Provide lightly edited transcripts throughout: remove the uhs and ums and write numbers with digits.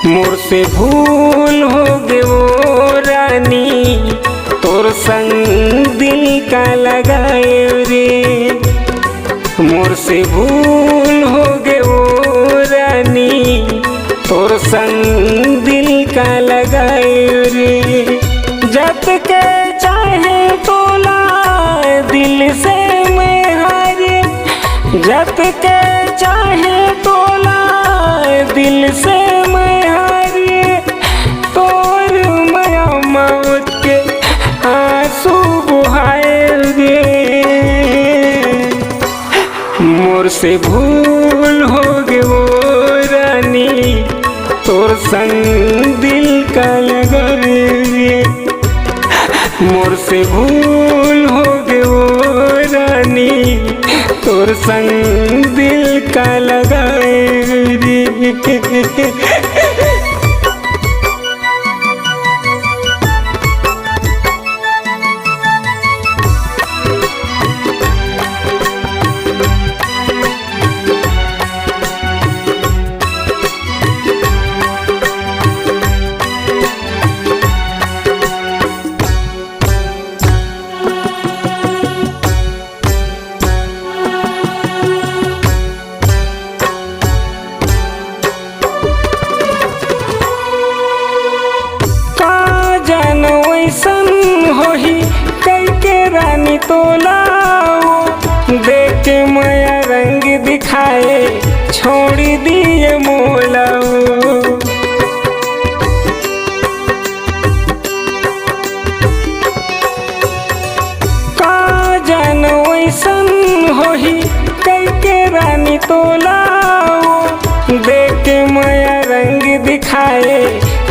मोर से भूल हो गए वो रानी, तोर संग दिल का लगाए रे। मोर से भूल हो गए वो रानी, तोर संग दिल का लगाए रे। जत के चाहे तोला दिल से मैं हारे, जत के चाहे तोला दिल से मैं हारे। तोर माया मौत के आंसू बहाए रे। मोर से भूल हो गए वो रानी, तोर संग दिल का लगाए रे। मोर से भूल हो गए वो रानी, तोर संग दिल का लगाए रे। रानी तोलाओ देख के माया रंग दिखाए, छोड़ दिए मोलाओ। का जानो ऐसन होही कई के रानी तोलाओ देख के माया रंग दिखाए,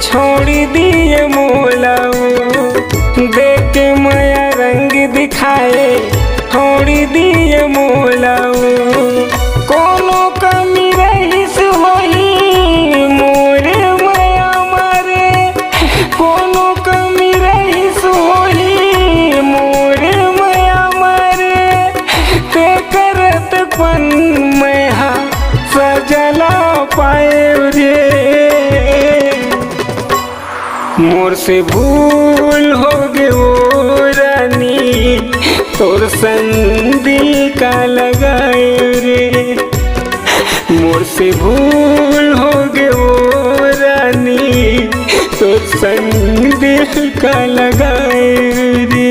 छोड़ दिए मोलाओ। देख के माया रंग दिखाए, छोड़ दिए मोलाओ। कोनो कमी रहीस होही मोरे माया मारे, कोनो कमी रहीस होही मोरे माया मारे। ते करत पन मैं सजला पाए रे। मोर से भूल हो गए वो रानी, तोर संग दिल का लगाए रे। मोर से भूल हो गए वो रानी, तोर संग दिल का लगाए रे।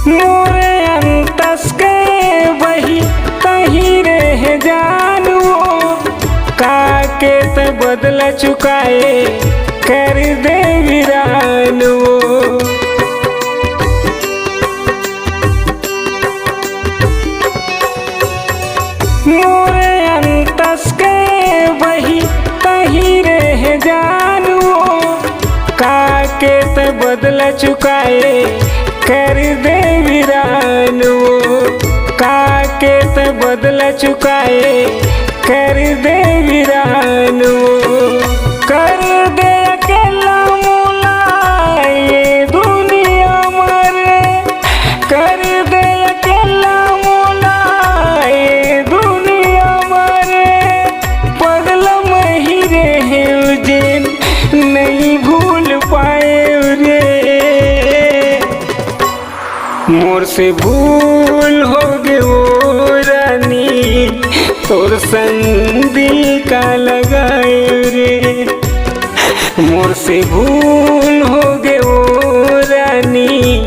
मोरे अंतस के वही कहीं रह जानो, काके त बदला चुकाए कर दे वीरानो। मोरे अंतस के वही कहीं रह जानो, काके त बदला चुकाए कर दे वीरानो। काके त बदला चुकाए कर दे वीरानो। कर दे अकेला मोला ये दुनिया मरे, कर दे अकेला मोला ये दुनिया मरे। पगला मही रहे जिन नहीं भूल पाए रे। मोर से भूल हो गए वो रानी, तोर संग दिल का लगाए रे। मोर से भूल हो गए वो रानी,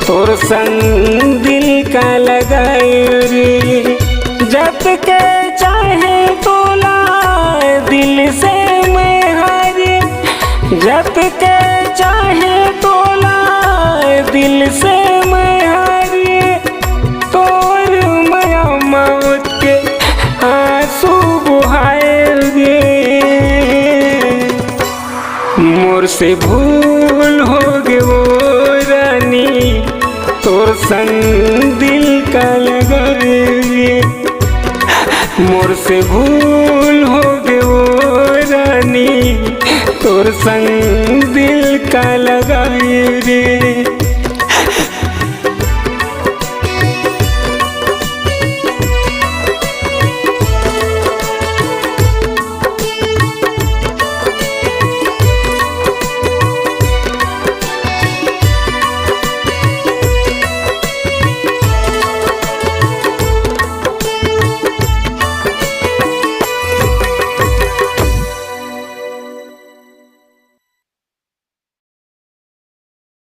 तोर संग दिल का लगाए रे। जत के चाहे तोला दिल से मैं हारे, जत के चाहे तोला दिल से मैं हारे। तोर माया मौत के आंसू बुहा से भूल हो गए वो रानी, तोर संग दिल का लगाए रे। मोर से भूल हो गए वो रानी, तोर संग दिल का लगाए रे।